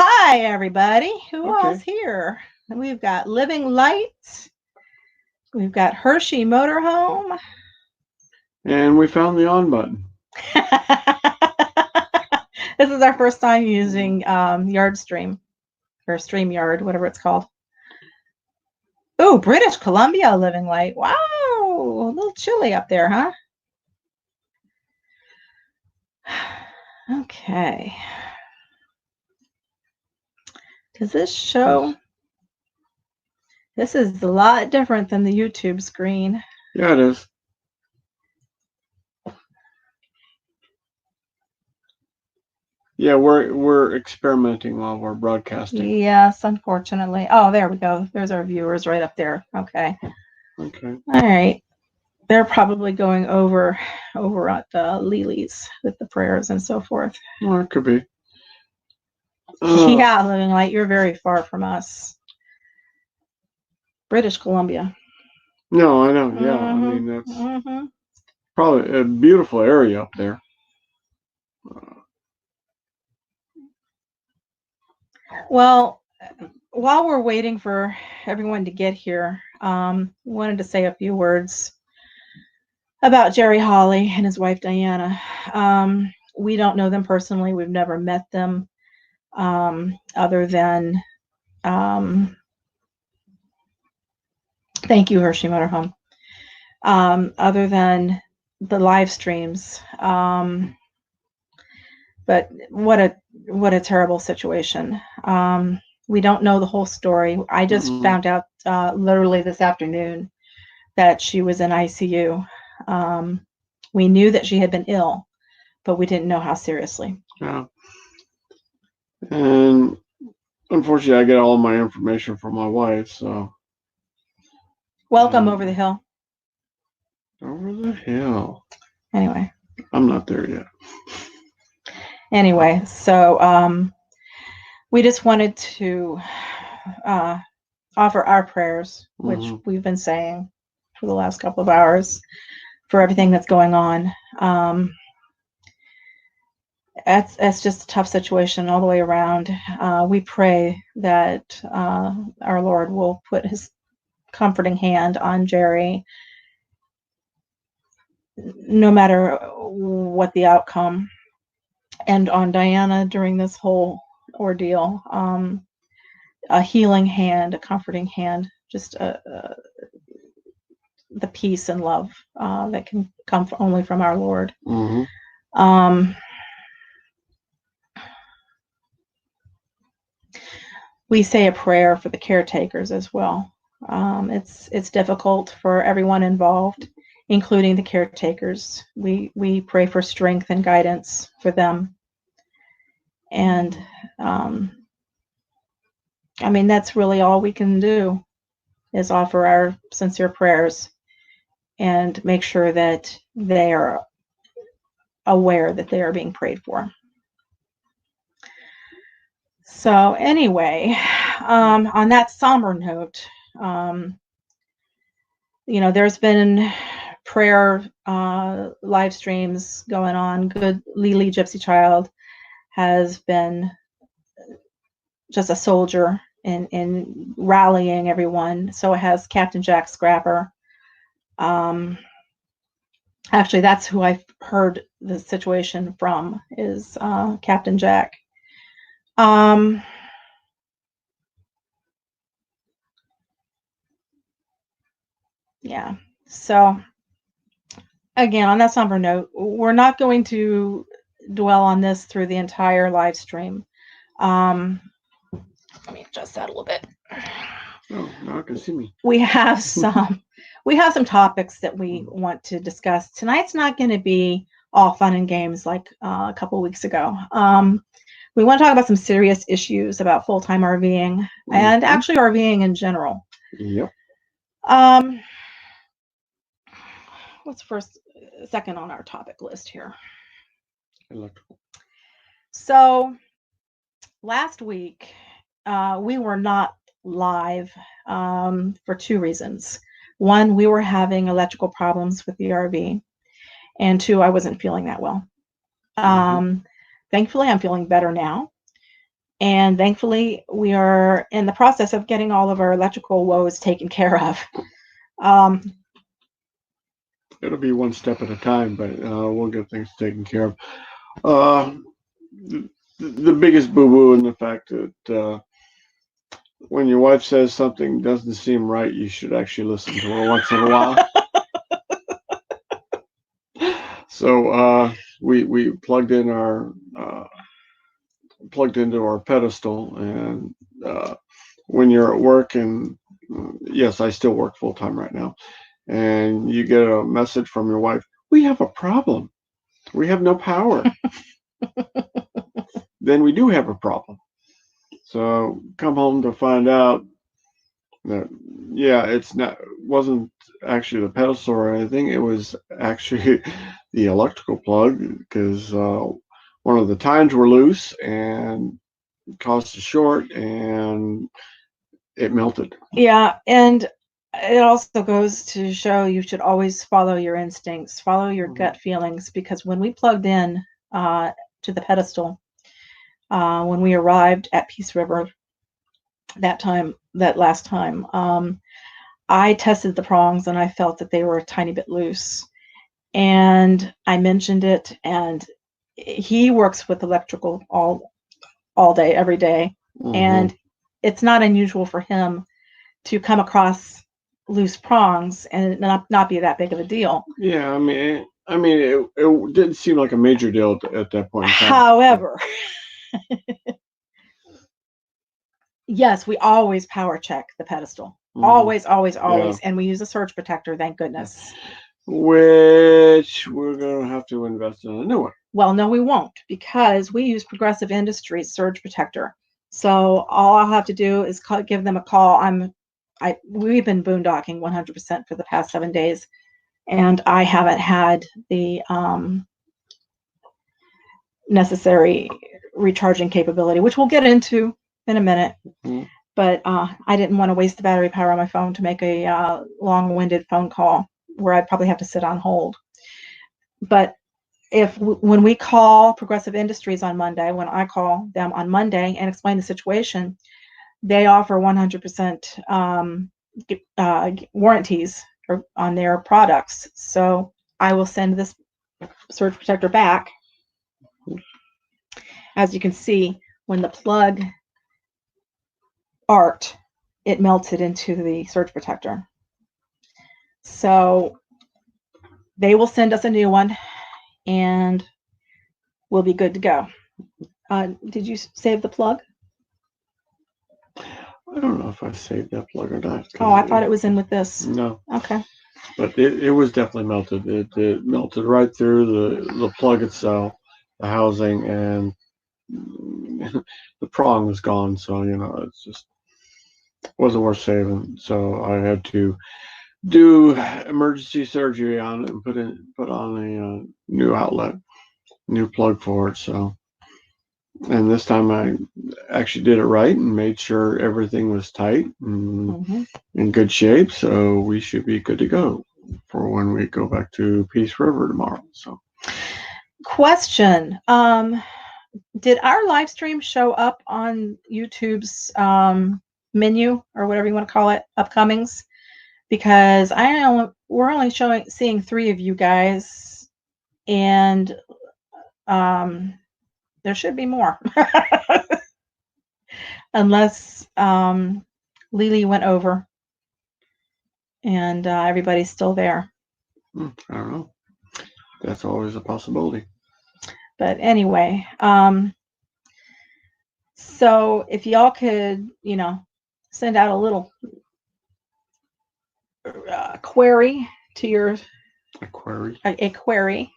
Hi, everybody. Who all's Okay. here? We've got Living Light. We've got Hershey Motorhome. And we found the on button. This is our first time using YardStream or StreamYard, whatever it's called. Oh, British Columbia Living Light. Wow, a little chilly up there, huh? Okay. Does this show? This is a lot different than the YouTube screen. Yeah, it is. Yeah, we're experimenting while we're broadcasting. Yes, unfortunately. Oh, there we go. There's our viewers right up there. Okay. Okay. All right. They're probably going over at the Lily's with the prayers and so forth. Well, it could be. Yeah, Living Light, you're very far from us. British Columbia. No, I know. Yeah, I mean that's probably a beautiful area up there. Well, while we're waiting for everyone to get here, wanted to say a few words about Jerry Holly and his wife Diana. We don't know them personally. We've never met them, other than thank you, Hershey Motorhome. Other than the live streams. But what a terrible situation. We don't know the whole story. I just found out literally this afternoon that she was in ICU. We knew that she had been ill, but we didn't know how seriously. Yeah. And unfortunately, I get all my information from my wife, so. Welcome over the hill. Over the hill. Anyway. I'm not there yet. Anyway, so we just wanted to offer our prayers, which we've been saying for the last couple of hours, for everything that's going on. It's just a tough situation all the way around. We pray that our Lord will put his comforting hand on Jerry, no matter what the outcome, and on Diana during this whole ordeal. A healing hand, a comforting hand, just the peace and love that can come only from our Lord. We say a prayer for the caretakers as well. It's difficult for everyone involved, including the caretakers. We pray for strength and guidance for them. And I mean, that's really all we can do, is offer our sincere prayers and make sure that they are aware that they are being prayed for. So anyway, on that somber note, there's been prayer live streams going on. Good Lily Gypsy Child has been just a soldier in rallying everyone. So has Captain Jack Scrapper. Actually, that's who I've heard the situation from, is Captain Jack. Yeah. So again, on that somber note, we're not going to dwell on this through the entire live stream. Let me adjust that a little bit. Oh, now I can see me. We have some topics that we want to discuss. Tonight's not going to be all fun and games like a couple weeks ago. We want to talk about some serious issues about full-time RVing and actually RVing in general. Yep. What's second on our topic list here? Electrical. So last week we were not live for two reasons. One, we were having electrical problems with the RV, and two, I wasn't feeling that well. Thankfully, I'm feeling better now. And thankfully, we are in the process of getting all of our electrical woes taken care of. It'll be one step at a time, but we'll get things taken care of. Uh, the biggest boo-boo in the fact that when your wife says something doesn't seem right, you should actually listen to her once in a while. So we plugged into our pedestal, and when you're at work, and yes, I still work full time right now, and you get a message from your wife, we have a problem. We have no power. Then we do have a problem. So come home to find out that yeah, wasn't actually the pedestal or anything. It was actually the electrical plug because one of the tines were loose and caused a short, and it melted. Yeah, and it also goes to show you should always follow your instincts, follow your gut feelings, because when we plugged in to the pedestal, when we arrived at Peace River that last time, I tested the prongs and I felt that they were a tiny bit loose. And I mentioned it, and he works with electrical all day, every day. And it's not unusual for him to come across loose prongs and not be that big of a deal. Yeah, I mean, it didn't seem like a major deal at that point in time. However, yes, we always power check the pedestal. Always, always, always. Yeah. And we use a surge protector, thank goodness. Which we're going to have to invest in a new one. Well, no, we won't, because we use Progressive Industries surge protector. So all I'll have to do is give them a call. We've been boondocking 100% for the past 7 days, and I haven't had the necessary recharging capability, which we'll get into in a minute. But I didn't want to waste the battery power on my phone to make a long-winded phone call where I'd probably have to sit on hold. But when we call Progressive Industries on Monday, when I call them on Monday and explain the situation, they offer 100% warranties on their products. So I will send this surge protector back. As you can see, when the plug arced, it melted into the surge protector. So they will send us a new one, and we'll be good to go. Did you save the plug? I don't know if I saved that plug or not. Oh, I thought it was in with this. No. Okay. But it was definitely melted. It melted right through the plug itself, the housing, and the prong was gone. So, it's just wasn't worth saving. So I had to do emergency surgery on it and put on a new outlet, new plug for it. So, and this time I actually did it right and made sure everything was tight and in good shape. So we should be good to go for when we go back to Peace River tomorrow. So, question: did our live stream show up on YouTube's menu, or whatever you want to call it, upcomings? Because we're only seeing 3 of you guys, and there should be more. Unless Lily went over and everybody's still there. I don't know. That's always a possibility. But anyway, so if y'all could, send out a little query to your a query. A query.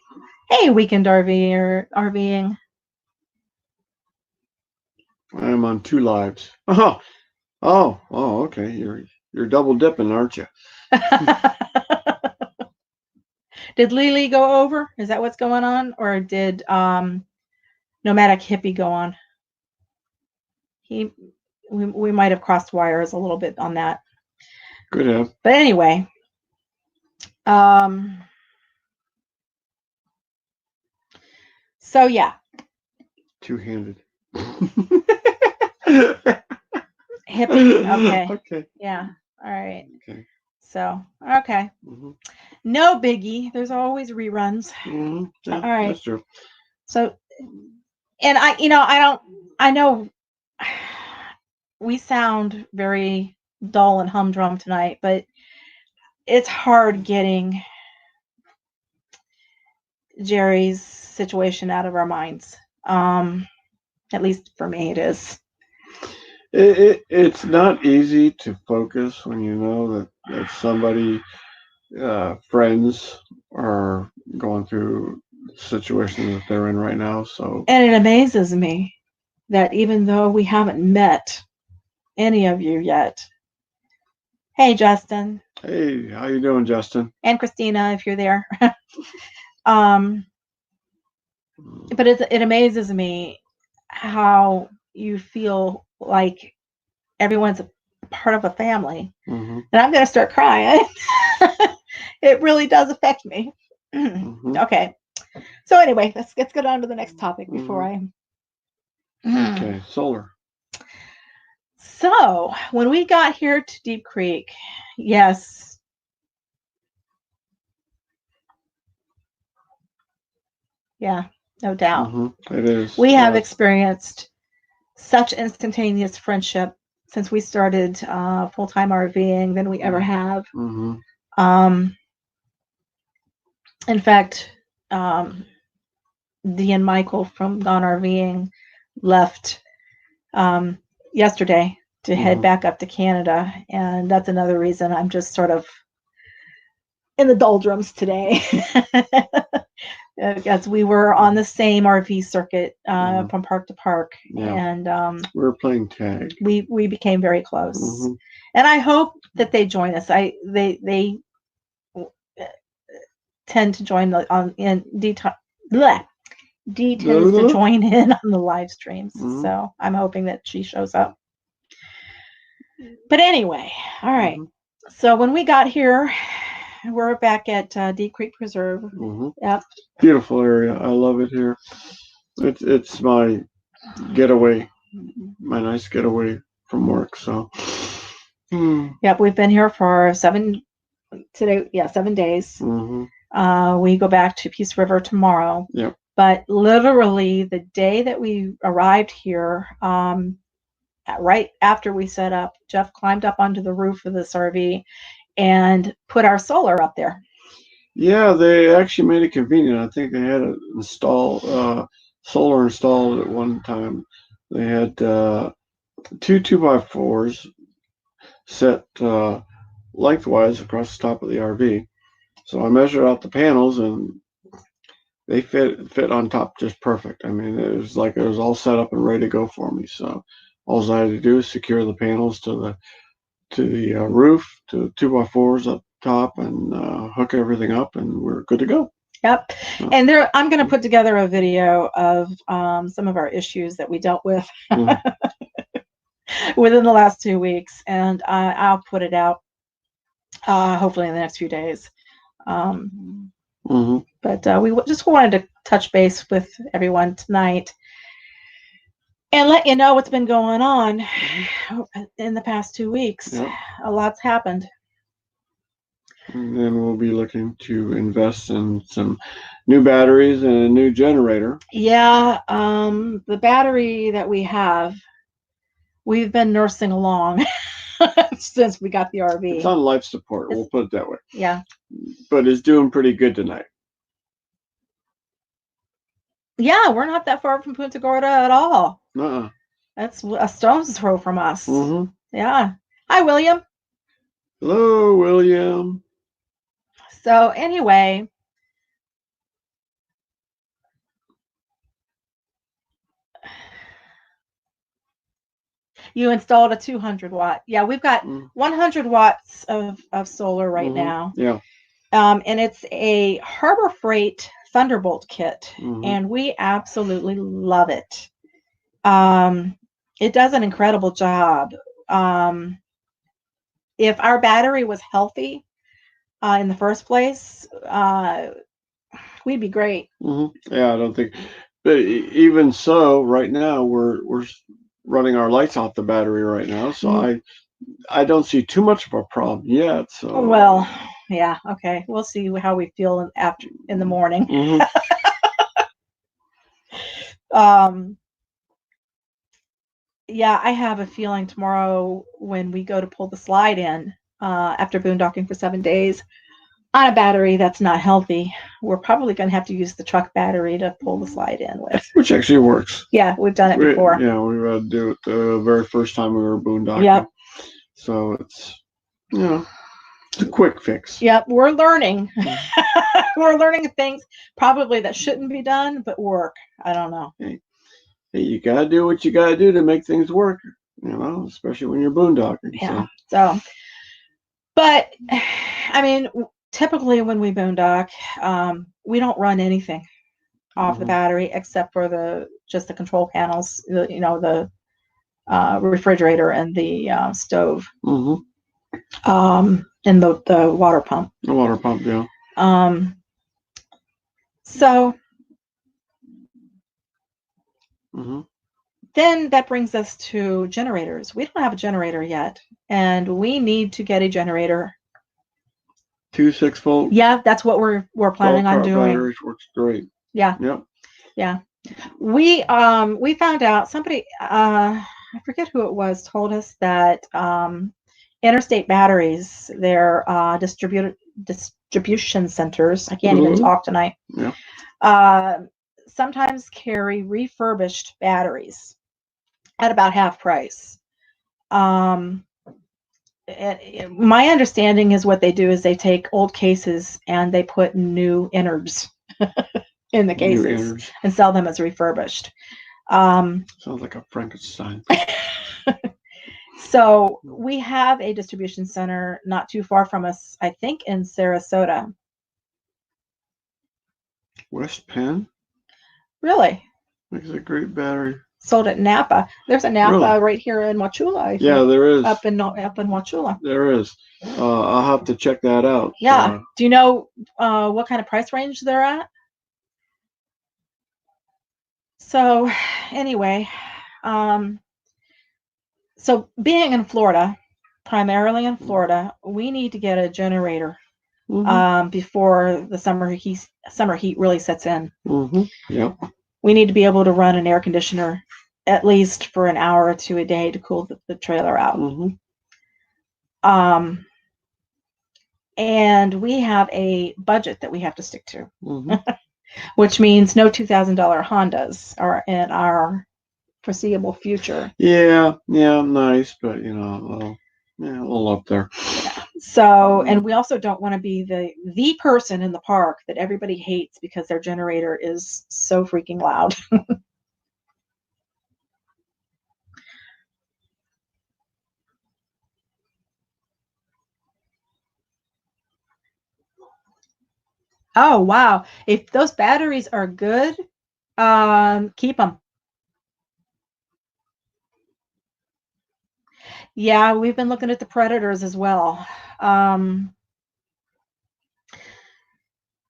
Hey, weekend RVing. I am on 2 lives. Oh, okay. You're double dipping, aren't you? Did Lily go over? Is that what's going on? Or did Nomadic Hippie go on? We might have crossed wires a little bit on that. Could have. But anyway. So yeah. Two-handed. Hippie? Okay. Okay. Yeah. All right. Okay. So, okay. Mhm. No biggie. There's always reruns. Mhm. All Yeah, right. that's true. So, and I know we sound very dull and humdrum tonight, but it's hard getting Jerry's situation out of our minds. At least for me, it is. It's not easy to focus when you know that somebody, friends, are going through the situation that they're in right now. So, And it amazes me that even though we haven't met any of you yet, hey, Justin hey, how you doing, Justin? and Christina, if you're there, um, but it amazes me how you feel like everyone's a part of a family. Mm-hmm. And I'm going to start crying. It really does affect me. Mm-hmm. Okay. So anyway, let's get on to the next topic before Mm-hmm. I. Okay, solar. So when we got here to Deep Creek, yes, yeah, no doubt, Mm-hmm. It is. we have Yes. experienced such instantaneous friendship since we started full-time RVing than we ever have. Mm-hmm. Um, in fact, um, Dee and Michael from Gone RVing left um, yesterday to head Mm-hmm. back up to Canada, and that's another reason I'm just sort of in the doldrums today. As we were on the same RV circuit Mm-hmm. from park to park, Yeah. and We were playing tag. we became very close. Mm-hmm. And I hope that they join us. They tend to join on in D tends to join in on the live streams. Mm-hmm. So I'm hoping that she shows up. But anyway, all right. Mm-hmm. So when we got here, we're back at Deep Creek Preserve. Mm-hmm. Yep. Beautiful area. I love it here. It's my getaway, my nice getaway from work. So, Yep, we've been here for 7 days. mm-hmm. We go back to Peace River tomorrow. Yep. But literally the day that we arrived here, right after we set up, Jeff climbed up onto the roof of this RV and put our solar up there. Yeah, they actually made it convenient. I think they had it solar installed at one time. They had two 2x4s set lengthwise across the top of the RV. So I measured out the panels and they fit on top just perfect. I mean, it was like it was all set up and ready to go for me. So all I had to do is secure the panels to the roof, to the 2x4s up top, and hook everything up, and we're good to go. Yep. And I'm going to put together a video of some of our issues that we dealt with within the last 2 weeks, and I'll put it out hopefully in the next few days. But we just wanted to touch base with everyone tonight and let you know what's been going on in the past 2 weeks. Yep. A lot's happened. And then we'll be looking to invest in some new batteries and a new generator. Yeah, the battery that we have, we've been nursing along since we got the RV. It's on life support, we'll put it that way. Yeah. But it's doing pretty good tonight. Yeah, we're not that far from Punta Gorda at all. Uh-uh. That's a stone's throw from us. Mm-hmm. Yeah. Hi, William. Hello, William. So anyway, you installed a 200 watt. Yeah, we've got 100 watts of solar right now. Yeah. And it's a Harbor Freight Thunderbolt kit, and we absolutely love it. It does an incredible job. If our battery was healthy in the first place, we'd be great. Yeah, I don't think. But even so, right now we're running our lights off the battery right now, so Mm. I don't see too much of a problem yet. So Well, yeah, okay. We'll see how we feel in the morning. mhm. Um, yeah, I have a feeling tomorrow when we go to pull the slide in after boondocking for 7 days on a battery that's not healthy, we're probably going to have to use the truck battery to pull the slide in with. Which actually works. Yeah, we've done it before. Yeah, we had to do it the very first time we were boondocking. Yep. So it's, you know, it's a quick fix. Yep, we're learning. We're learning things probably that shouldn't be done, but work. I don't know. Hey, you gotta do what you gotta do to make things work. Especially when you're boondocking. Yeah. So, but I mean, typically when we boondock, we don't run anything off the battery except for just the control panels. The refrigerator and the stove. And the water pump. The water pump, yeah. So Mhm. then that brings us to generators. We don't have a generator yet, and we need to get a generator. 2 6-volt. Yeah, that's what we're planning on doing. Batteries works great. Yeah. Yep. Yeah. We found out somebody I forget who it was told us that Interstate Batteries, their distribution centers, I can't even talk tonight. Yeah. Sometimes carry refurbished batteries at about half price. My understanding is what they do is they take old cases and they put new innards in the cases and sell them as refurbished. Sounds like a Frankenstein. So we have a distribution center not too far from us, I think in Sarasota. West Penn? Really? Makes a great battery. Sold at Napa. There's a Napa right here in Wauchula, I think. Yeah, there is. Up in Wauchula. There is. I'll have to check that out. Yeah. Do you know what kind of price range they're at? So anyway, so being in Florida, primarily in Florida, we need to get a generator before the summer heat really sets in. Yep. We need to be able to run an air conditioner at least for an hour or two a day to cool the trailer out. And we have a budget that we have to stick to, which means no $2,000 Hondas are in our foreseeable future. Yeah, nice, but a little up there. Yeah. So, and we also don't want to be the person in the park that everybody hates because their generator is so freaking loud. Oh, wow. If those batteries are good, keep them. Yeah, we've been looking at the Predators as well.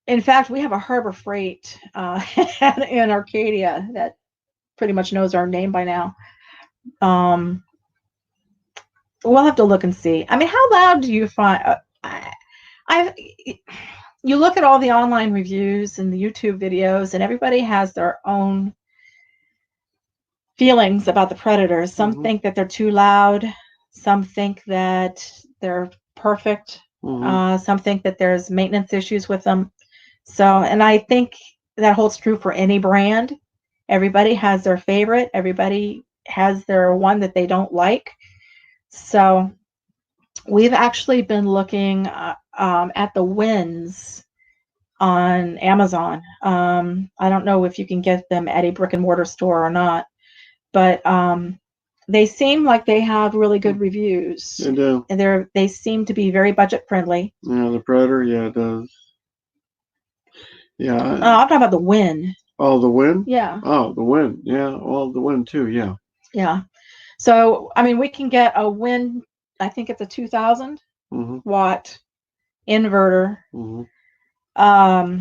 In fact, we have a Harbor Freight in Arcadia that pretty much knows our name by now. We'll have to look and see. I mean, how loud do you find? You look at all the online reviews and the YouTube videos, and everybody has their own feelings about the Predators. Some think that they're too loud. Some think that they're perfect. Some think that there's maintenance issues with them. So, and I think that holds true for any brand. Everybody has their favorite. Everybody has their one that they don't like. So we've actually been looking at the Winds on Amazon. I don't know if you can get them at a brick and mortar store or not, but they seem like they have really good reviews. They do. And they seem to be very budget friendly. Yeah, the Predator, yeah, it does. Yeah. I'm talking about the Wind. Oh, the Wind? Yeah. Oh, the Wind. Yeah. Well, the Wind too. Yeah. Yeah. So, I mean, we can get a Wind. I think it's a 2,000 watt inverter for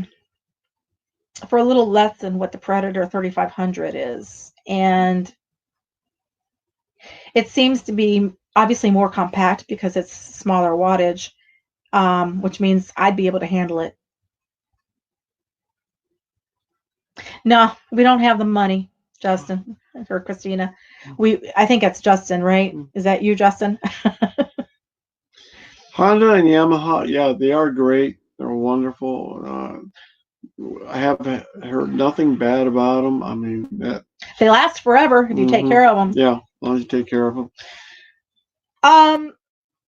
a little less than what the Predator 3500 is. And It seems to be obviously more compact because it's smaller wattage, which means I'd be able to handle it. No, we don't have the money, Justin or Christina. I think it's Justin, right? Is that you, Justin? Honda and Yamaha, yeah, they are great. They're wonderful. I have heard nothing bad about them. I mean, they last forever if you take care of them. Yeah, as long as you take care of them.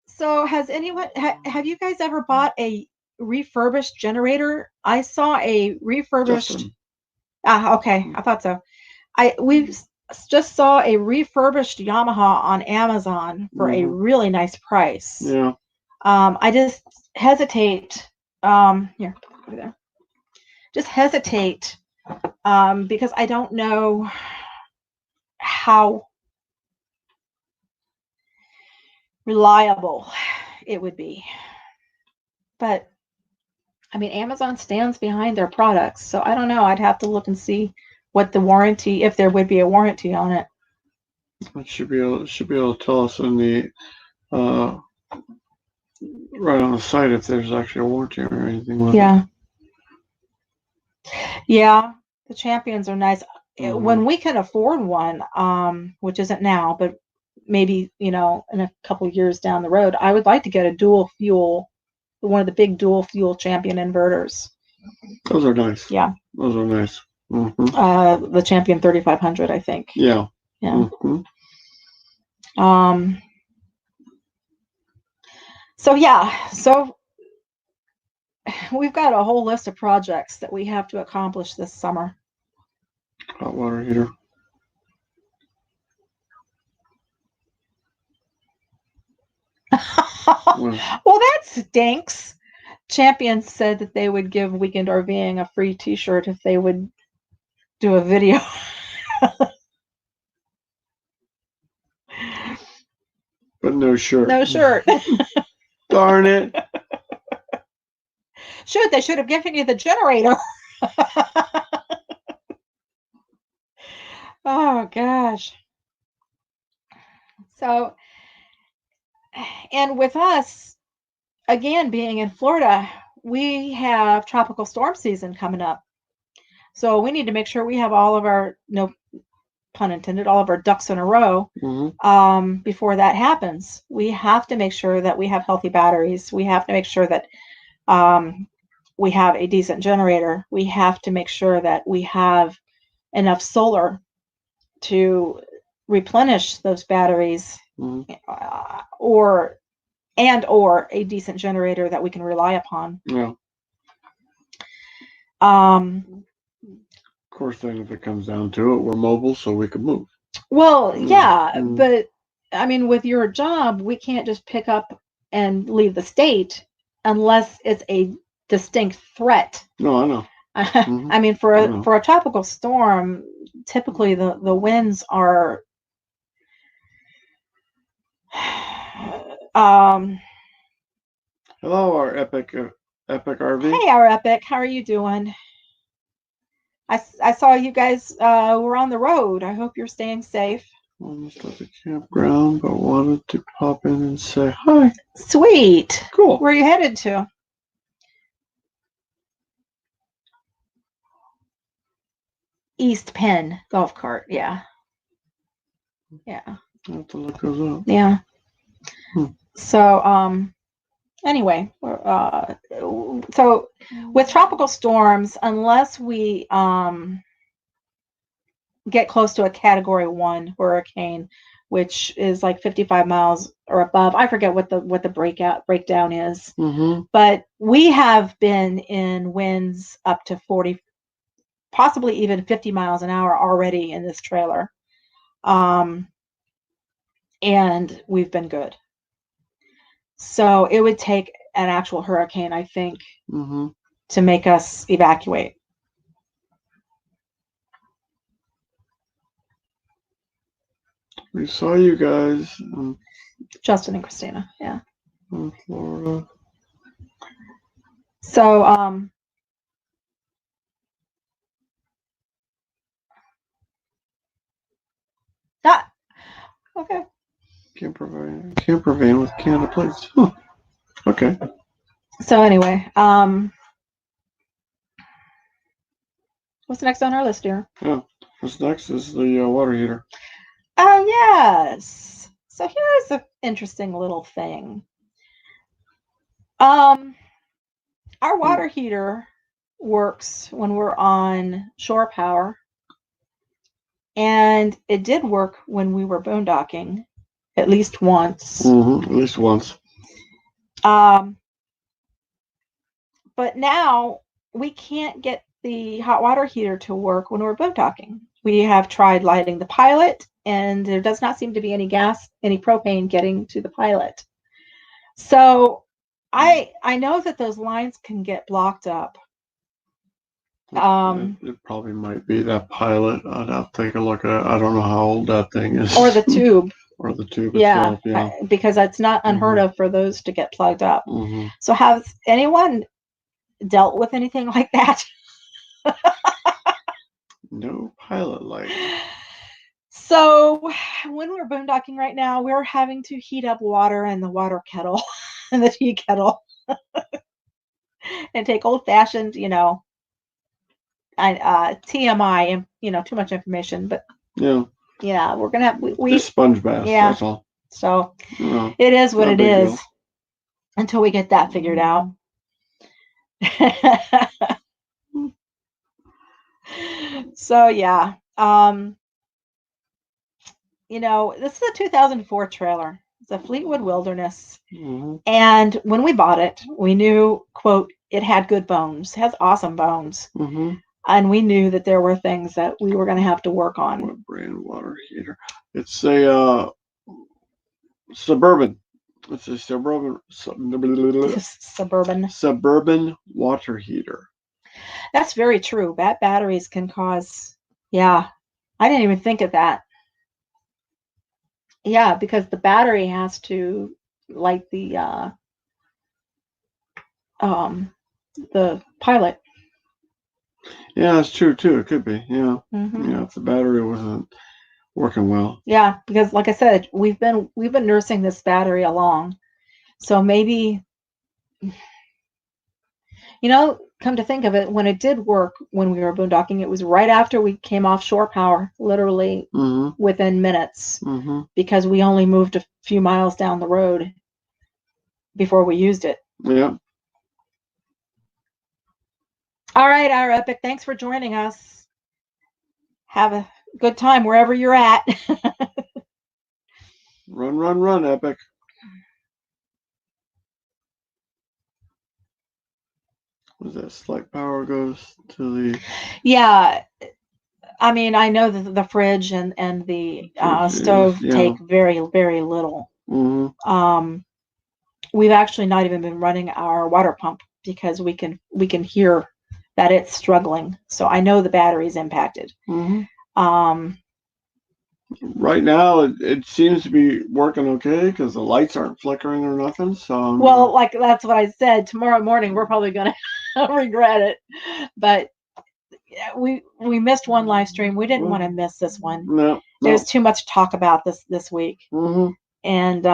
So has anyone have you guys ever bought a refurbished generator? I saw a refurbished. Justin. Okay, I thought so. We just saw a refurbished Yamaha on Amazon for a really nice price. Yeah. I just hesitate. Here, over there. Just hesitate because I don't know how reliable it would be. But I mean, Amazon stands behind their products, so I don't know. I'd have to look and see what the warranty, if there would be a warranty on it. It should be able to tell us in the right on the site if there's actually a warranty or anything with it. Yeah, the Champions are nice. When we can afford one, which isn't now, but maybe, in a couple years down the road, I would like to get a dual fuel, one of the big dual fuel Champion inverters. Those are nice. Yeah. Those are nice. The Champion 3500, I think. Yeah. Yeah. So we've got a whole list of projects that we have to accomplish this summer. Hot water heater. Well, that stinks. Champion said that they would give Weekend RVing a free t-shirt if they would do a video. But no shirt. No shirt. Darn it. Shoot, they should have given you the generator. Oh, gosh. So, and with us, again, being in Florida, we have tropical storm season coming up. So we need to make sure we have all of our, no pun intended, all of our ducks in a row before that happens. We have to make sure that we have healthy batteries. We have to make sure that we have a decent generator. We have to make sure that we have enough solar to replenish those batteries, or a decent generator that we can rely upon. Yeah. Of course, then if it comes down to it, we're mobile, so we can move. Well, yeah, but I mean, with your job, we can't just pick up and leave the state unless it's a distinct threat. No, I know. I mean, for a tropical storm, typically the winds are Hello, our epic RV. Hey, our epic, how are you doing? I saw you guys were on the road. I hope you're staying safe. Almost at the campground, but wanted to pop in and say hi. Sweet. Cool. Where are you headed to? East Penn Golf Cart. Yeah. I'll have to look those up. Yeah. So, anyway, so with tropical storms, unless we get close to a Category 1 hurricane, which is like 55 miles or above, I forget what the breakdown is, but we have been in winds up to 40, possibly even 50 miles an hour already in this trailer, and we've been good. So it would take an actual hurricane, I think, to make us evacuate. We saw you guys. Justin and Christina, yeah. In Florida. So, okay. Camper van with Canada plates. Huh. Okay. So anyway, what's next on our list here? Yeah. What's next is the water heater. Oh, yes. So here's an interesting little thing. Our water heater works when we're on shore power, and it did work when we were boondocking at least once. Mm-hmm. At least once. But now we can't get the hot water heater to work when we're boondocking. We have tried lighting the pilot, and there does not seem to be any gas, any propane getting to the pilot. So I know that those lines can get blocked up. It probably might be that pilot. I'd have to take a look at it. I don't know how old that thing is. Or the tube. Or the tube Yeah, itself, yeah. because it's not unheard of for those to get plugged up. Mm-hmm. So has anyone dealt with anything like that? No pilot light. So when we're boondocking right now, we're having to heat up water in the water kettle, in the tea kettle, and take old-fashioned, TMI, too much information, but yeah, we're gonna have we just sponge baths. Yeah. That's all. So it is what it is deal. until we get that figured out. So yeah, this is a 2004 trailer. It's a Fleetwood Wilderness. Mm-hmm. And when we bought it, we knew, quote, it had good bones, it has awesome bones. Mm-hmm. And we knew that there were things that we were going to have to work on. What brand water heater? It's a Suburban. It's a Suburban water heater. That's very true. Batteries can cause, I didn't even think of that. Yeah, because the battery has to light the pilot. Yeah, that's true too. It could be. Yeah. Mm-hmm. Yeah, if the battery wasn't working well. Yeah, because like I said, we've been nursing this battery along. So maybe, come to think of it, when it did work when we were boondocking, it was right after we came off shore power, literally within minutes, because we only moved a few miles down the road before we used it. Yeah. All right, our Epic, thanks for joining us. Have a good time wherever you're at. Run, Epic. Was that select power goes to the... Yeah. I mean, I know that the fridge and the stove take very, very little. Mm-hmm. We've actually not even been running our water pump because we can hear that it's struggling. So I know the battery's impacted. Mm-hmm. Right now, it seems to be working okay because the lights aren't flickering or nothing. So well, like that's what I said. Tomorrow morning, we're probably gonna regret it, but we missed one live stream. We didn't want to miss this one. No. There's too much talk about this week. Mm-hmm. And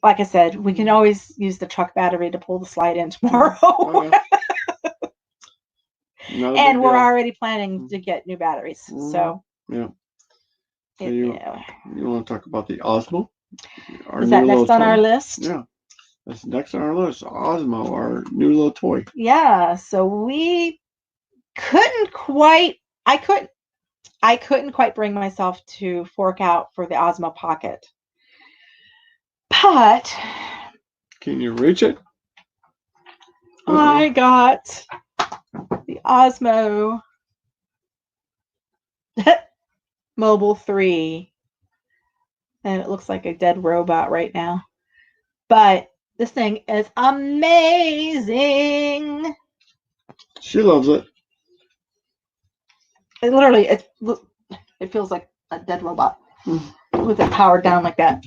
like I said, we can always use the truck battery to pull the slide in tomorrow. Oh, yeah. And we're already planning to get new batteries. So yeah. So you want to talk about the Osmo? Is that next on our list? Yeah. That's next on our list. Osmo, our new little toy. Yeah. So we couldn't quite bring myself to fork out for the Osmo Pocket. But can you reach it? I got the Osmo Mobile 3, and it looks like a dead robot right now. But this thing is amazing. She loves it. It literally, it feels like a dead robot with it powered down like that.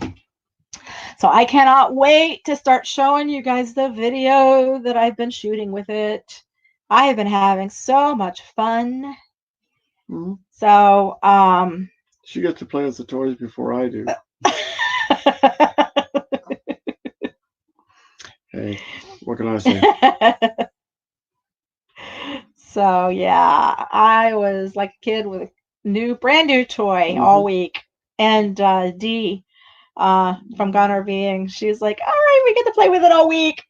So I cannot wait to start showing you guys the video that I've been shooting with it. I have been having so much fun. So she gets to play with the toys before I do. can I say? So yeah, I was like a kid with a brand new toy all week. And Dee from Gone RVing, she's like, all right, we get to play with it all week.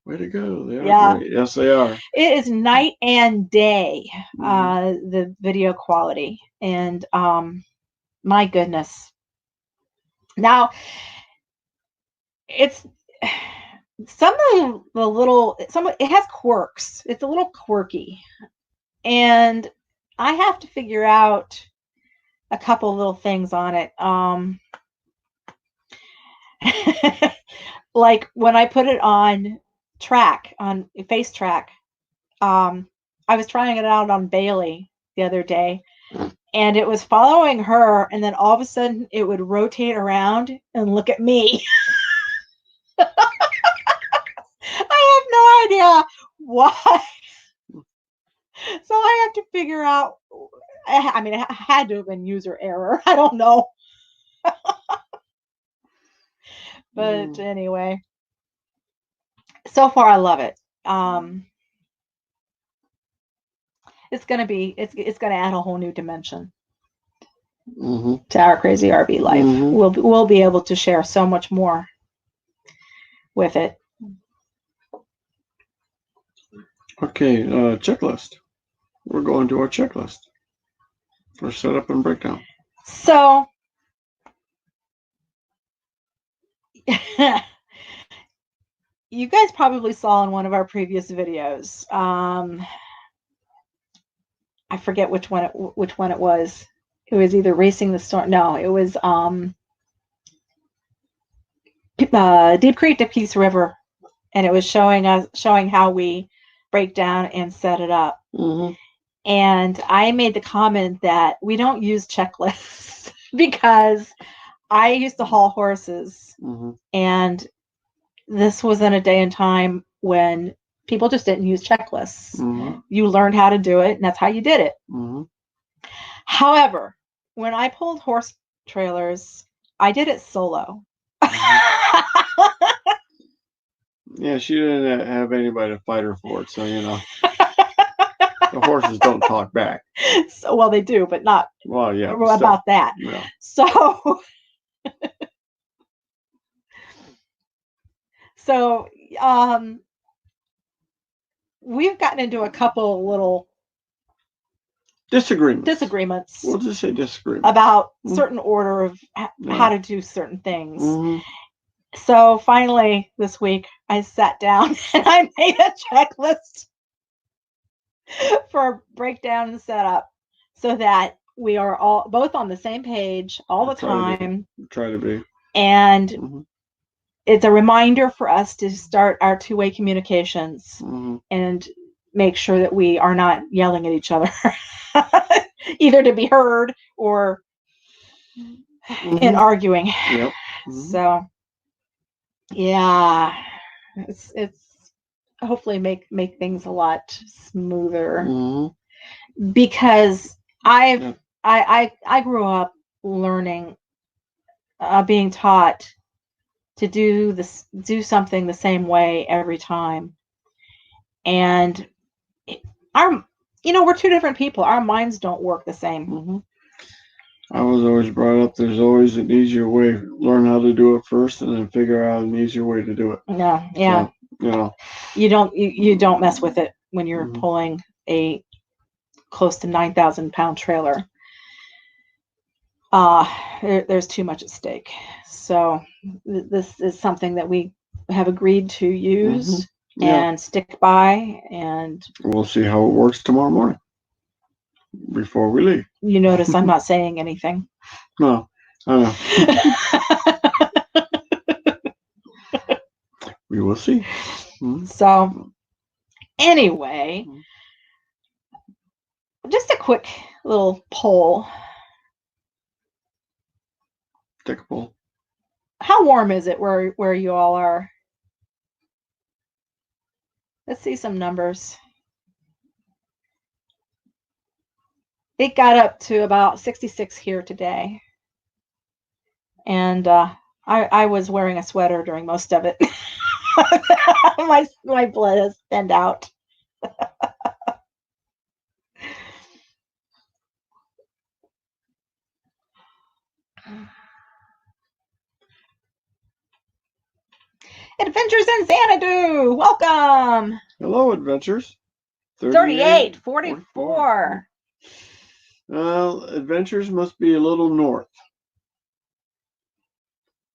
Way to go. They are Yeah. great. Yes, they are. It is night and day, the video quality. And my goodness. Now, it's some of the little, it has quirks. It's a little quirky. And I have to figure out a couple little things on it. Like when I put it on face track, I was trying it out on Bailey the other day, and it was following her, and then all of a sudden it would rotate around and look at me. I have no idea why. So I have to figure out. I mean, it had to have been user error. I don't know. But anyway, so far I love it. It's gonna add a whole new dimension to our crazy RV life. We'll be able to share so much more with it. Okay, checklist. We're going to our checklist for setup and breakdown. So you guys probably saw in one of our previous videos. I forget which one it was. It was either Racing the Storm. No, it was Deep Creek to Peace River, and it was showing how we break down and set it up. And I made the comment that we don't use checklists because I used to haul horses, and this was in a day and time when people just didn't use checklists. You learned how to do it, and that's how you did it. However, when I pulled horse trailers, I did it solo. Yeah, she didn't have anybody to fight her for it, so you know. The horses don't talk back. So, well, they do, but not about that. Yeah. So we've gotten into a couple little disagreements. We'll just say disagreements about certain order of how to do certain things. So finally this week I sat down and I made a checklist for breakdown and setup so that we are all both on the same page all the time. Try to be. And it's a reminder for us to start our two-way communications and make sure that we are not yelling at each other, either to be heard or in arguing. Yep. So, yeah, it's hopefully make things a lot smoother because I grew up learning, being taught to do something the same way every time, and we're two different people. Our minds don't work the same. I was always brought up there's always an easier way. Learn how to do it first and then figure out an easier way to do it. No, yeah. So, you don't mess with it when you're pulling a close to 9,000 pound trailer. There's too much at stake. So this is something that we have agreed to use and stick by, and we'll see how it works tomorrow morning before we leave. You notice I'm not saying anything. No, I know. We will see. So anyway, just a quick little poll. Take a poll. How warm is it where you all are? Let's see some numbers. It got up to about 66 here today. And I was wearing a sweater during most of it. My blood has thinned out. Adventures in Xanadu! Welcome! Hello, Adventures. 38, 44. Well, Adventures must be a little north.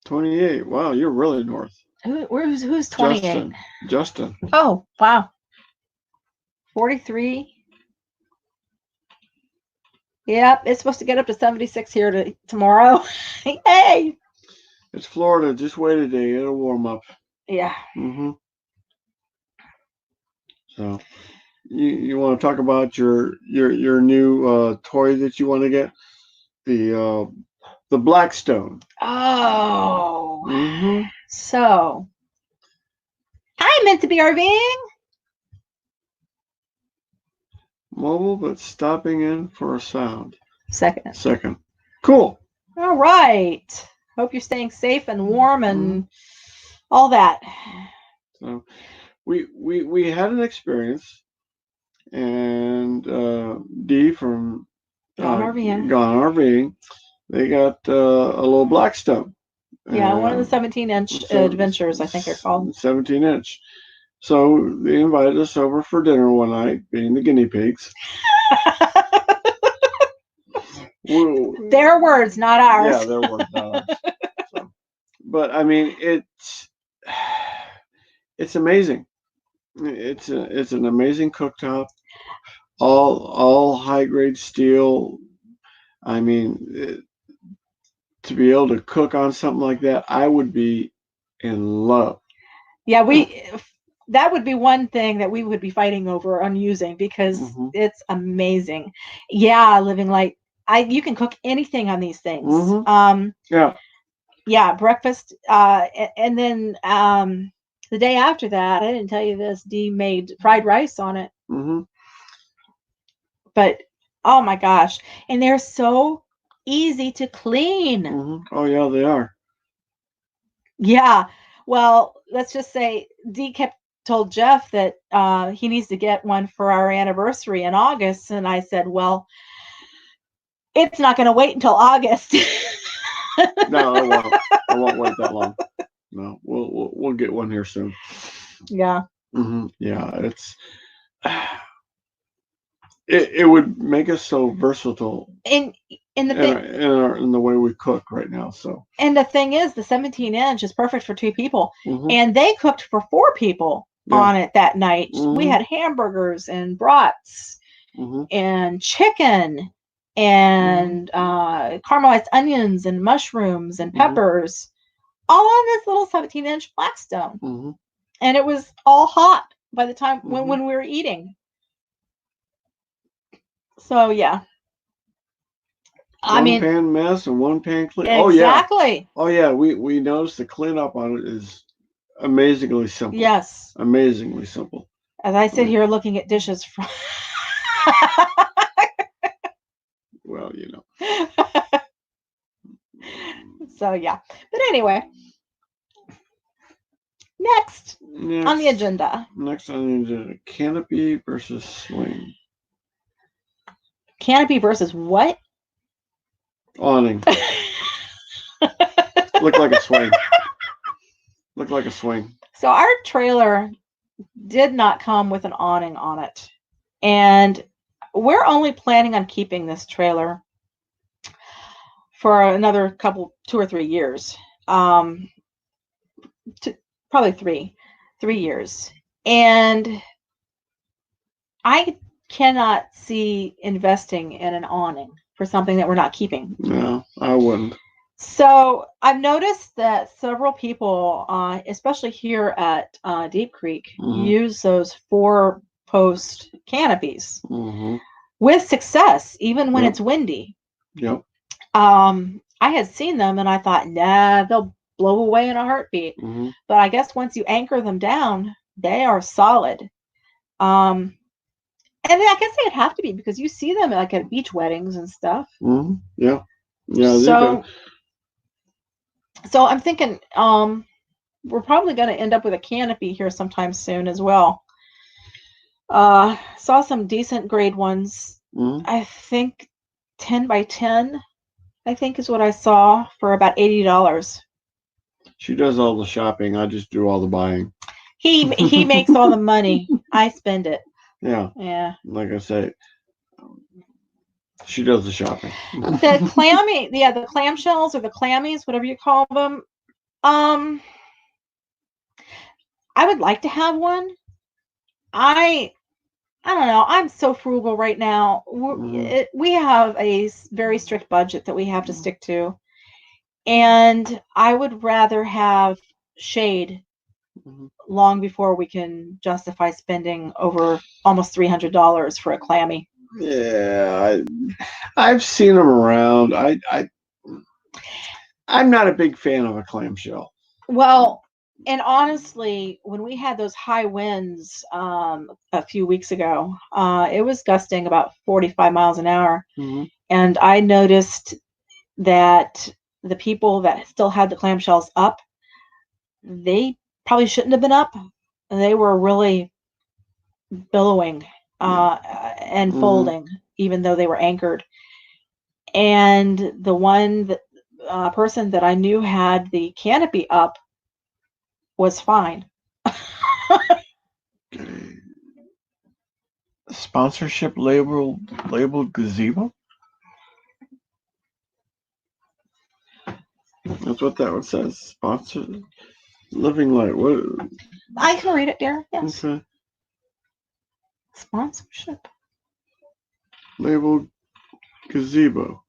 28. Wow, you're really north. Who's 28? Justin. Oh, wow. 43. Yep, it's supposed to get up to 76 here tomorrow. Hey! It's Florida. Just wait a day. It'll warm up. Yeah. Mm-hmm. So, you want to talk about your new toy that you want to get? The Blackstone. Oh. Mm-hmm. So, I meant to be RVing. Mobile, but stopping in for a sound. Second. Cool. All right. Hope you're staying safe and warm and all that. So, we had an experience, and Dee from Gone RVing. Gone RVing, they got a little Blackstone. Yeah, one of the 17-inch adventures, I think they're called. 17-inch. So they invited us over for dinner one night, being the guinea pigs. Their words, not ours. Yeah, their words, not ours. So, but I mean, it's amazing. It's an amazing cooktop, all high grade steel. I mean, to be able to cook on something like that, I would be in love. Yeah, that would be one thing that we would be fighting over on using because it's amazing. Yeah, living like you can cook anything on these things. Yeah, breakfast. And then the day after that, I didn't tell you this. Dee made fried rice on it. But oh my gosh, and they're so easy to clean. Oh yeah, they are. Yeah. Well, let's just say Dee told Jeff that he needs to get one for our anniversary in August, and I said, well, it's not going to wait until August. No, I won't. I won't wait that long. No, we'll get one here soon. Yeah. Yeah, it would make us so versatile in the way we cook right now. So, and the thing is, the 17-inch is perfect for 2 people, and they cooked for 4 people on it that night. We had hamburgers and brats and chicken and caramelized onions and mushrooms and peppers, all on this little 17-inch Blackstone, and it was all hot by the time when we were eating. So yeah. One pan mess and one pan clean. Exactly. Oh yeah. We noticed the cleanup on it is amazingly simple. Yes. Amazingly simple. As I sit here looking at dishes from well, you know. So yeah. But anyway. Next on the agenda. Canopy versus swing. Canopy versus what? Awning. Looked like a swing. Looked like a swing. So our trailer did not come with an awning on it. And we're only planning on keeping this trailer for another 2 or 3 years. Probably 3 years. And I cannot see investing in an awning for something that we're not keeping. No, I wouldn't. So I've noticed that several people, especially here at Deep Creek, use those 4-post canopies with success, even when it's windy. Yep. I had seen them and I thought, nah, they'll blow away in a heartbeat. But I guess once you anchor them down, they are solid. And I guess they'd have to be because you see them like at beach weddings and stuff. Yeah. Yeah. So I'm thinking we're probably going to end up with a canopy here sometime soon as well. Saw some decent grade ones. Mm-hmm. I think 10 by 10, I think is what I saw for about $80. She does all the shopping. I just do all the buying. He makes all the money. I spend it. Yeah. Yeah. Like I say, she does the shopping. The the clamshells or the clammies, whatever you call them. I would like to have one. I I don't know. I'm so frugal right now. We have a very strict budget that we have to stick to, and I would rather have shade long before we can justify spending over almost $300 for a clammy. Yeah, I've seen them around. I'm not a big fan of a clamshell. Well, and honestly, when we had those high winds a few weeks ago, it was gusting about 45 miles an hour. Mm-hmm. And I noticed that the people that still had the clamshells up, they probably shouldn't have been up. They were really billowing and folding, even though they were anchored. And the one person that I knew had the canopy up was fine. Sponsorship labeled gazebo. That's what that one says. Sponsored living light. What? I can read it, dear. Yes. Okay. Sponsorship. Labeled gazebo.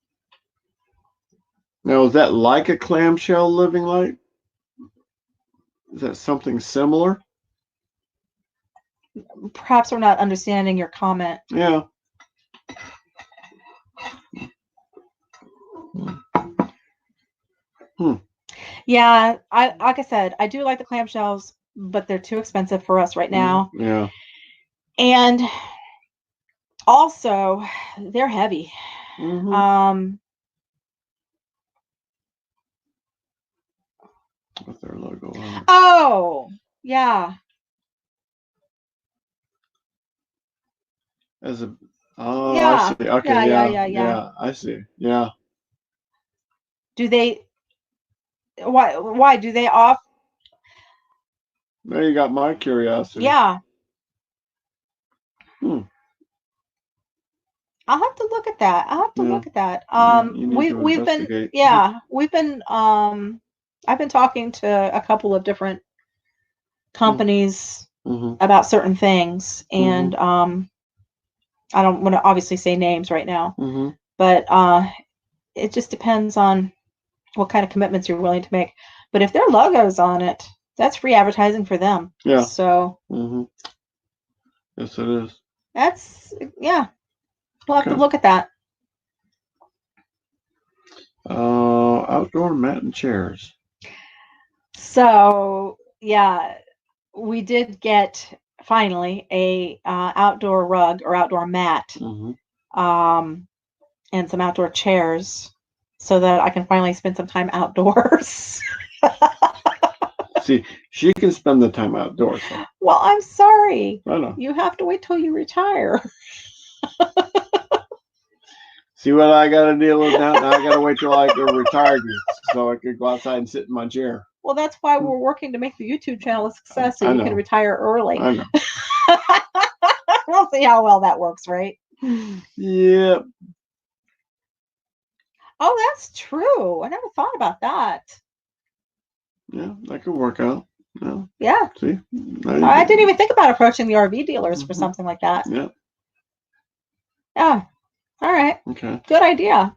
Now, is that like a clamshell living light? Is that something similar? Perhaps we're not understanding your comment. Yeah. Yeah, like I said, I do like the clamshells, but they're too expensive for us right now. Yeah. And also, they're heavy. Mm-hmm. With their logo on it. Oh, yeah. As a oh, Yeah. I see. Okay, yeah. I see. Yeah. Do they? Why do they off? Now you got my curiosity. Yeah. Hmm. I'll have to look at that. I'll have to look at that. You need to we've been I've been talking to a couple of different companies about certain things, and I don't want to obviously say names right now, but it just depends on what kind of commitments you're willing to make. But if their logo's on it, that's free advertising for them. Yeah. So yes, it is. That's we'll have to look at that. Outdoor mat and chairs. So yeah, we did get finally a outdoor rug or outdoor mat, and some outdoor chairs, so that I can finally spend some time outdoors. See, she can spend the time outdoors. So. Well, I'm sorry. I know. You have to wait till you retire. See what I got to deal with now? Now I got to wait till I get retired so I could go outside and sit in my chair. Well, that's why we're working to make the YouTube channel a success, so you can retire early. I know. We'll see how well that works, right? Yep. Oh, that's true. I never thought about that. Yeah, that could work out. Yeah. Yeah. See? I didn't even think about approaching the RV dealers for something like that. Yeah. Yeah. All right. Okay. Good idea.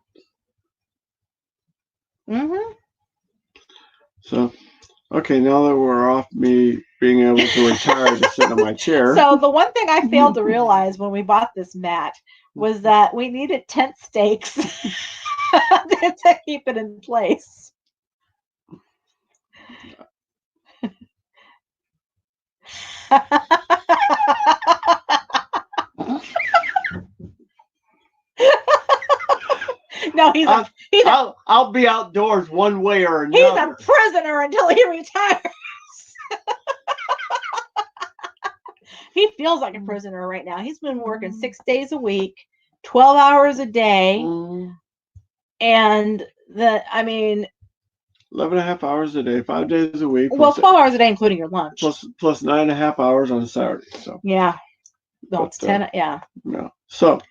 So, okay, now that we're off me being able to retire to sit in my chair. So the one thing I failed to realize when we bought this mat was that we needed tent stakes to keep it in place. No, I'll be outdoors one way or he's a another. prisoner until he retires. He feels like a prisoner right now. He's been working 6 days a week, 12 hours a day, and 11 and a half hours a day, 5 days a week. Well, 12 hours a day, including your lunch. Plus 9.5 hours on Saturday. So yeah, no, it's 10. Yeah. No. So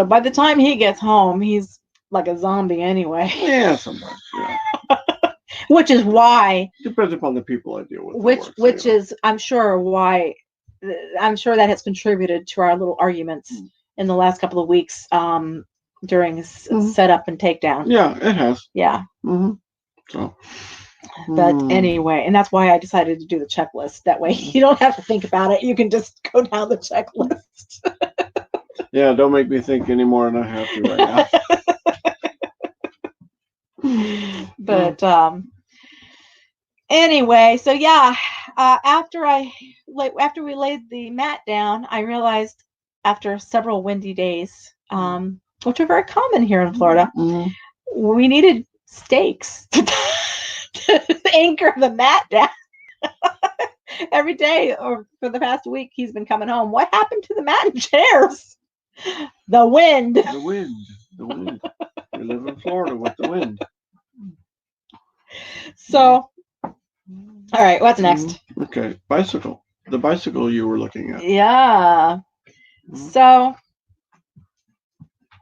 by the time he gets home, he's like a zombie anyway. Yeah, sometimes. Yeah. Which is why. Depends upon the people I deal with. Which is, I'm sure, why. I'm sure that has contributed to our little arguments in the last couple of weeks during setup and takedown. Yeah, it has. Yeah. So. But anyway, and that's why I decided to do the checklist. That way you don't have to think about it. You can just go down the checklist. Yeah, don't make me think any more than I have to right now. But anyway, so yeah, after we laid the mat down, I realized after several windy days, which are very common here in Florida, we needed stakes to anchor the mat down. Every day, or for the past week, he's been coming home. What happened to the mat and chairs? The wind. The wind. We live in Florida with the wind. So, all right, what's next? Okay, bicycle. The bicycle you were looking at. Yeah. So,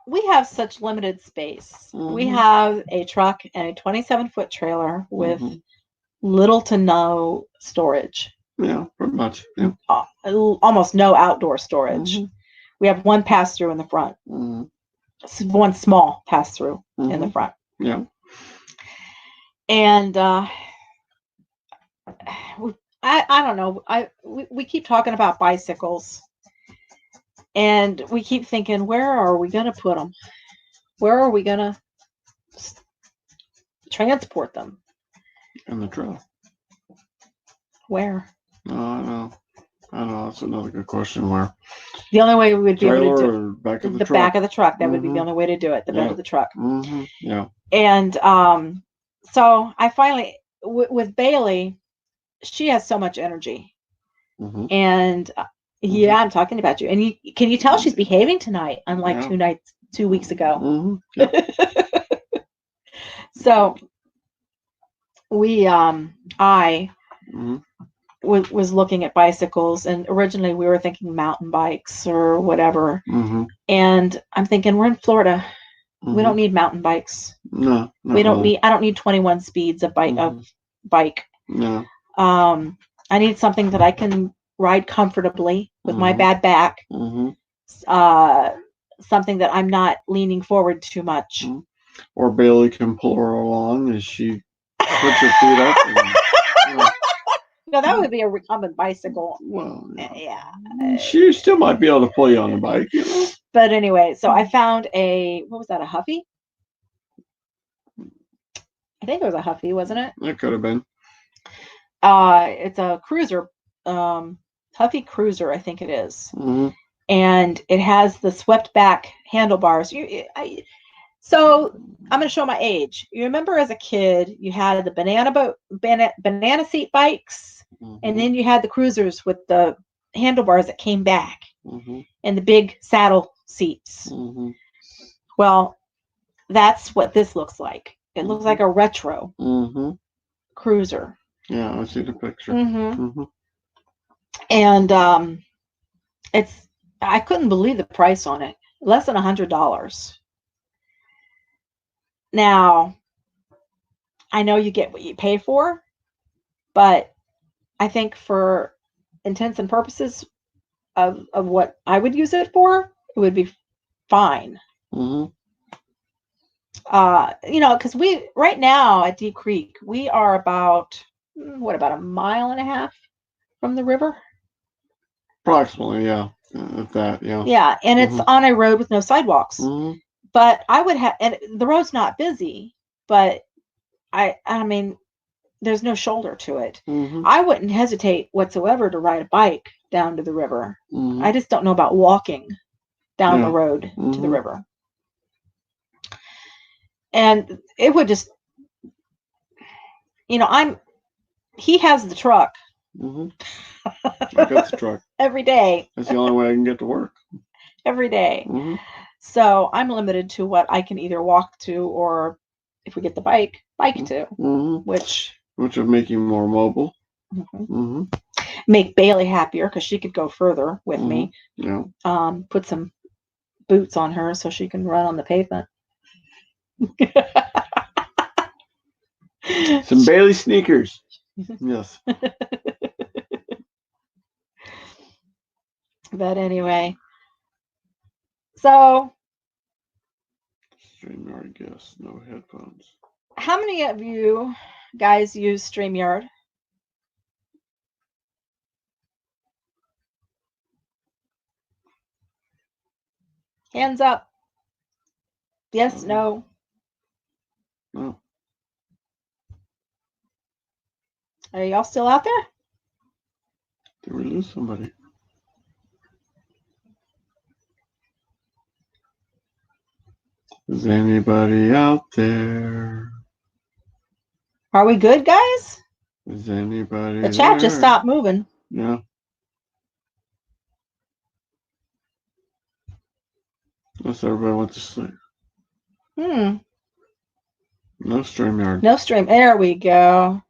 we have such limited space. We have a truck and a 27-foot trailer with little to no storage. Yeah, pretty much. Yeah. Almost no outdoor storage. We have one pass-through in the front. One small pass-through in the front. Yeah. And I don't know. We keep talking about bicycles, and we keep thinking, where are we going to put them? Where are we going to transport them? In the truck. Where? I know. That's another good question. Where? The only way we would be able to do back of the truck. That would be the only way to do it. The bed of the truck. Yeah. And so I finally, with Bailey, she has so much energy, and yeah, I'm talking about you. And can you tell she's behaving tonight, unlike 2 weeks ago? So we, I was looking at bicycles, and originally we were thinking mountain bikes or whatever. And I'm thinking, we're in Florida. We don't need mountain bikes. No, we don't need. I don't need 21 speeds of bike. No. I need something that I can ride comfortably with my bad back. Something that I'm not leaning forward too much. Or Bailey can pull her along as she puts her feet up. And, No, that would be a recumbent bicycle. Well, yeah. She still might be able to pull you on the bike, But anyway, so I found what was that, a Huffy? I think it was a Huffy, wasn't it? It could have been. It's a cruiser, Huffy Cruiser, I think it is. And it has the swept back handlebars. So I'm going to show my age. You remember as a kid, you had the banana seat bikes, and then you had the cruisers with the handlebars that came back, and the big saddle seats. Well, that's what this looks like. It looks like a retro cruiser. Yeah, I see the picture. And I couldn't believe the price on it. Less than $100. Now, I know you get what you pay for, but I think for intents and purposes of what I would use it for, it would be fine. Because we right now at Deep Creek, we are about a mile and a half from the river. Approximately, yeah. At that, yeah. Yeah, and it's on a road with no sidewalks. But I would have, and the road's not busy, but I mean, there's no shoulder to it. I wouldn't hesitate whatsoever to ride a bike down to the river. I just don't know about walking down the road to the river. And it would just, he has the truck. Mm-hmm. I got the truck. Every day. That's the only way I can get to work. Every day. Mm-hmm. So I'm limited to what I can either walk to, or if we get the bike to, which would make you more mobile. Make Bailey happier because she could go further with me. Yeah. Put some boots on her so she can run on the pavement. Some Bailey sneakers. Yes. But anyway, so StreamYard, yes, no headphones. How many of you guys use StreamYard? Hands up. Yes, no. No. Are y'all still out there? Did we lose somebody? Is anybody out there? Are we good, guys? Is anybody The chat there? just stopped moving. Yeah. Unless everybody went to sleep. No StreamYard. No stream. There we go.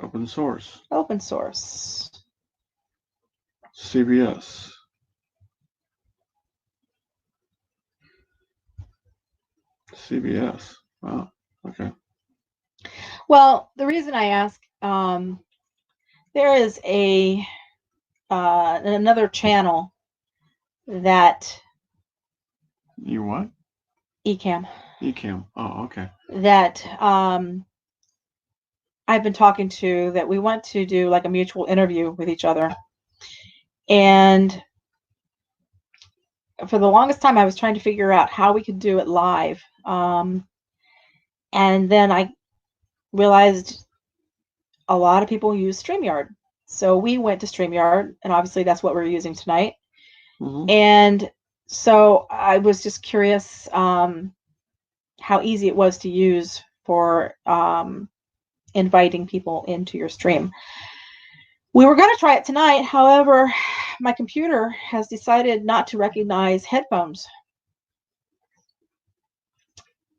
Open source. Open source. CBS. CBS. Wow. Okay. Well, the reason I ask, there is another channel that. You what? Ecamm. Ecamm. Oh, okay. That I've been talking to, that we want to do like a mutual interview with each other. And for the longest time, I was trying to figure out how we could do it live. And then I realized a lot of people use StreamYard. So we went to StreamYard, and obviously that's what we're using tonight. And so I was just curious how easy it was to use for inviting people into your stream. We were going to try it tonight. However, my computer has decided not to recognize headphones.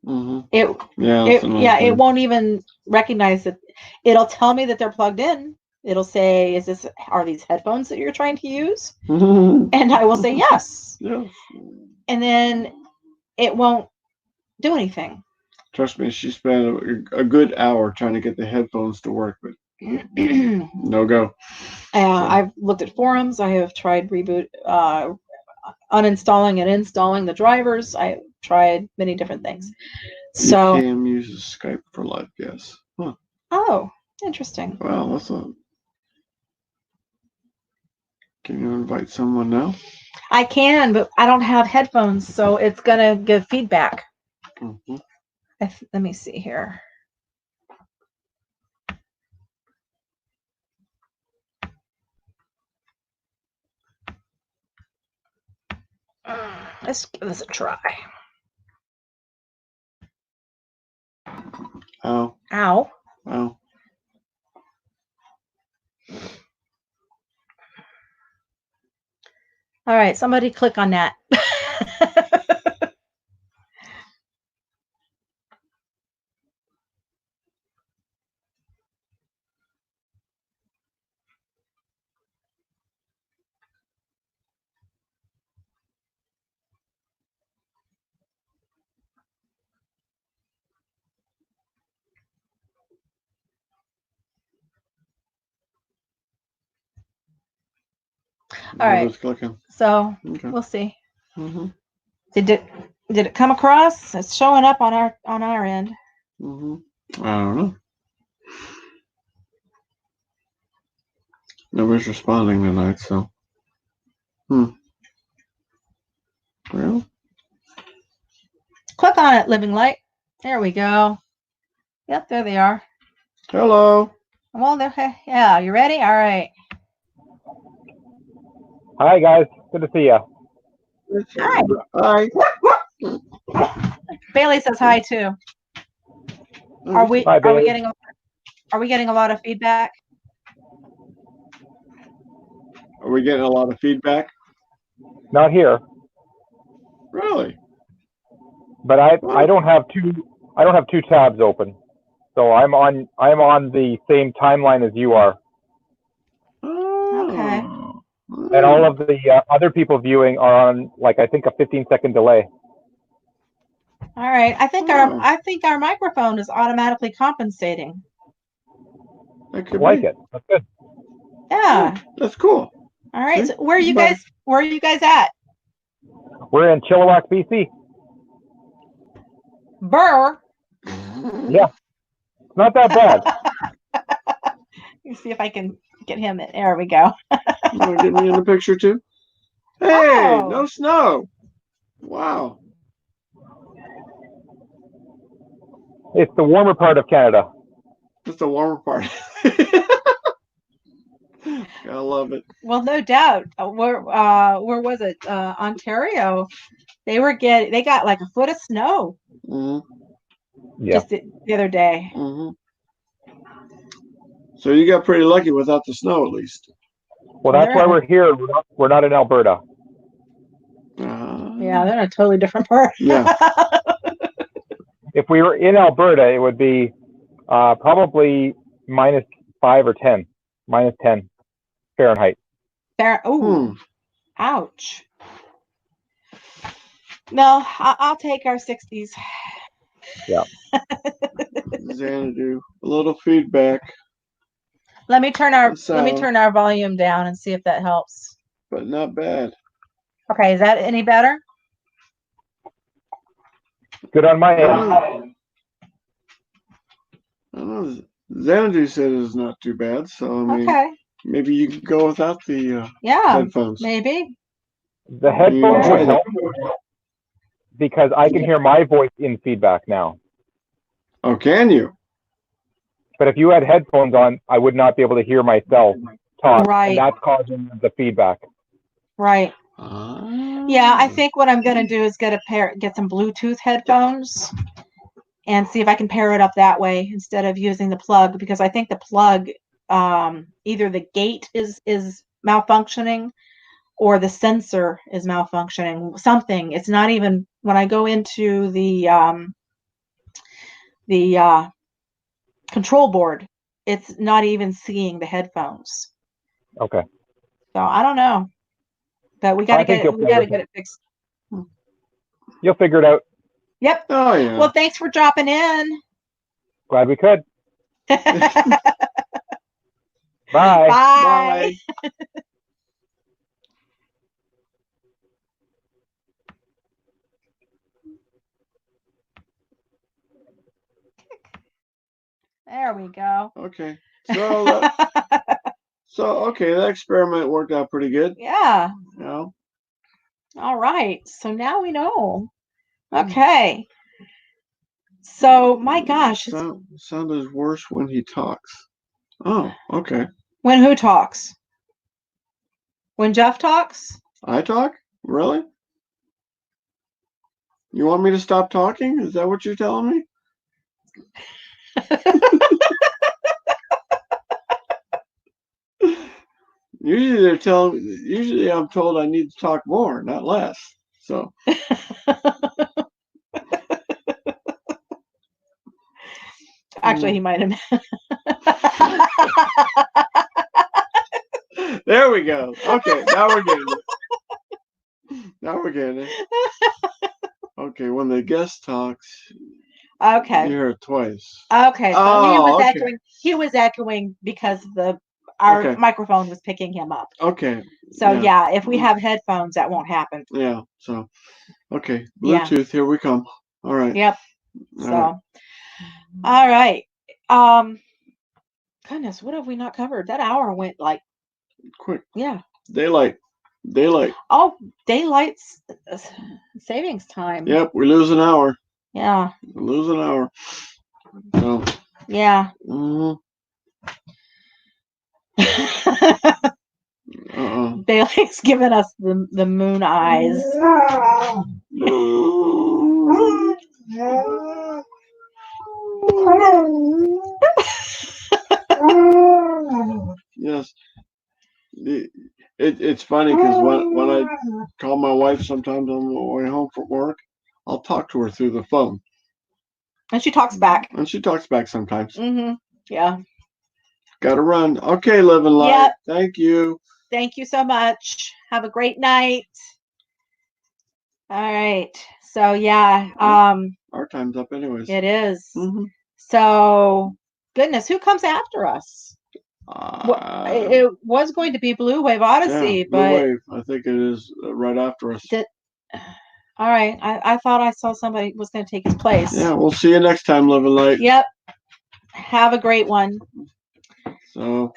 It won't even recognize it. It'll tell me that they're plugged in. It'll say, are these headphones that you're trying to use? And I will say yes. Yes. And then it won't do anything. Trust me, she spent a good hour trying to get the headphones to work, but no go. I've looked at forums. I have tried uninstalling and installing the drivers. I've tried many different things. So Ecamm uses Skype for live guests. Huh. Oh, interesting. Wow, that's a. Can you invite someone now? I can, but I don't have headphones, so it's gonna give feedback. Let me see here. Let's give this a try. Ow. Ow. Ow. All right, somebody click on that. All right. Clicking. So we'll see. Did it come across? It's showing up on our end. I don't know. Nobody's responding tonight, so. Well. Click on it, Living Light. There we go. Yep, there they are. Hello. Well, yeah, you ready? All right. Hi, guys. Good to see you. Hi. Hi. Bailey says hi, too. Are we Hi, babe. are we getting a lot of feedback? Are we getting a lot of feedback? Not here, Really? but I don't have two tabs open, so I'm on the same timeline as you are, Okay. and all of the other people viewing are on like I think a 15-second delay. All right. I think Oh. our microphone is automatically compensating. That could Like be. it. That's good. Yeah. That's cool. All right. See? So where are you guys at? We're in Chilliwack, BC. Burr. Yeah, it's not that bad. Let me see if I can get him in. There we go. You want to get me in the picture too? Hey, Oh. no snow. Wow. It's the warmer part of Canada. That's the warmer part. I love it. Well, no doubt. Where was it? Ontario. They got like a foot of snow Yeah. just the other day. So you got pretty lucky without the snow, at least. Well, that's why we're here. We're not in Alberta. Yeah, they're in a totally different part. Yeah. If we were in Alberta, it would be probably -5 or 10, -10 Fahrenheit. Oh, ouch. No, I'll take our 60s. Yeah. Xanadu, a little feedback. Let me turn our volume down and see if that helps. But not bad. Okay, is that any better? Good on my end. I don't know. Xanadu said it's not too bad, so I mean, Okay. maybe you could go without the Yeah, headphones. maybe. The headphones would help because I can hear my voice in feedback now. Oh, can you? But if you had headphones on, I would not be able to hear myself talk. Right. And that's causing the feedback. Right. Yeah, I think what I'm gonna do is get some Bluetooth headphones and see if I can pair it up that way instead of using the plug, because I think the plug, either the gate is malfunctioning or the sensor is malfunctioning. Something. It's not even when I go into the control board, it's not even seeing the headphones. Okay. So I don't know, but we gotta get it fixed. You'll figure it out. Yep. Oh yeah. Well, thanks for dropping in. Glad we could. Bye. Bye. Bye. There we go. Okay. So okay, that experiment worked out pretty good. Yeah. You know? All right. So now we know. Okay. So my gosh. Sound is worse when he talks. Oh, okay. When who talks? When Jeff talks? I talk? Really? You want me to stop talking? Is that what you're telling me? Usually I'm told I need to talk more, not less. So Actually, he might have. There we go. Okay, now we're getting it. Now we're getting it. Okay, when the guest talks, Okay. you hear it twice. Okay. So okay. he was echoing because our microphone was picking him up. Okay. So yeah, if we have headphones, that won't happen. Yeah. So okay, Bluetooth. Here we come. All right. Yep. All right. Goodness, what have we not covered? That hour went like quick. Yeah. Daylight. Oh, daylight savings time. Yep, we lose an hour. Yeah. We lose an hour. So. Yeah. Bailey's giving us the moon eyes. It's funny because when I call my wife sometimes on the way home from work, I'll talk to her through the phone. And she talks back. And she talks back sometimes. Mm-hmm. Yeah. Gotta run. Okay, Live and Light. Yep. Thank you. Thank you so much. Have a great night. All right. So yeah, Our time's up anyways. it is. Mm-hmm. So goodness, who comes after us? Well, it was going to be Blue Wave Odyssey, yeah, Blue but Wave. I think it is right after us. all right. I thought I saw somebody was going to take his place. Yeah, we'll see you next time, Live and Light. Yep. Have a great one. So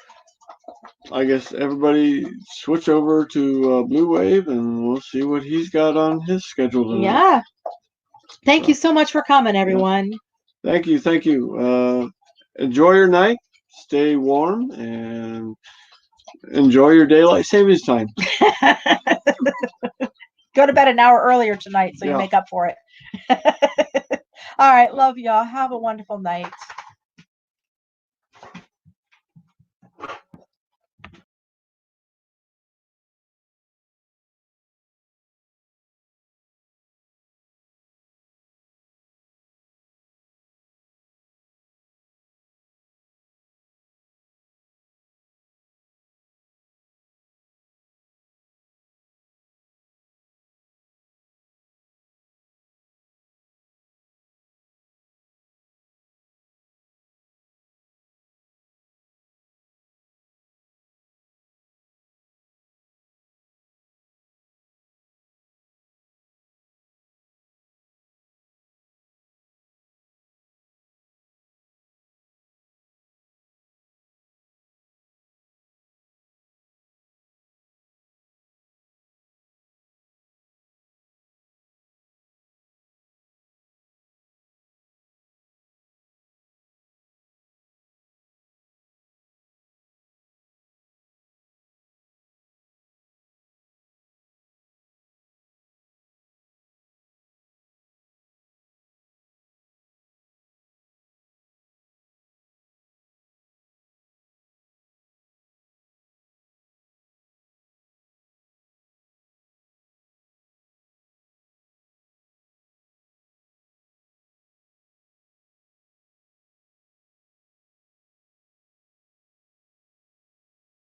I guess everybody switch over to Blue Wave, and we'll see what he's got on his schedule tonight. Yeah. Thank you so much for coming, everyone. Yeah. Thank you. Thank you. Enjoy your night. Stay warm and enjoy your daylight savings time. Go to bed an hour earlier tonight so you Yeah. make up for it. All right. Love y'all. Have a wonderful night.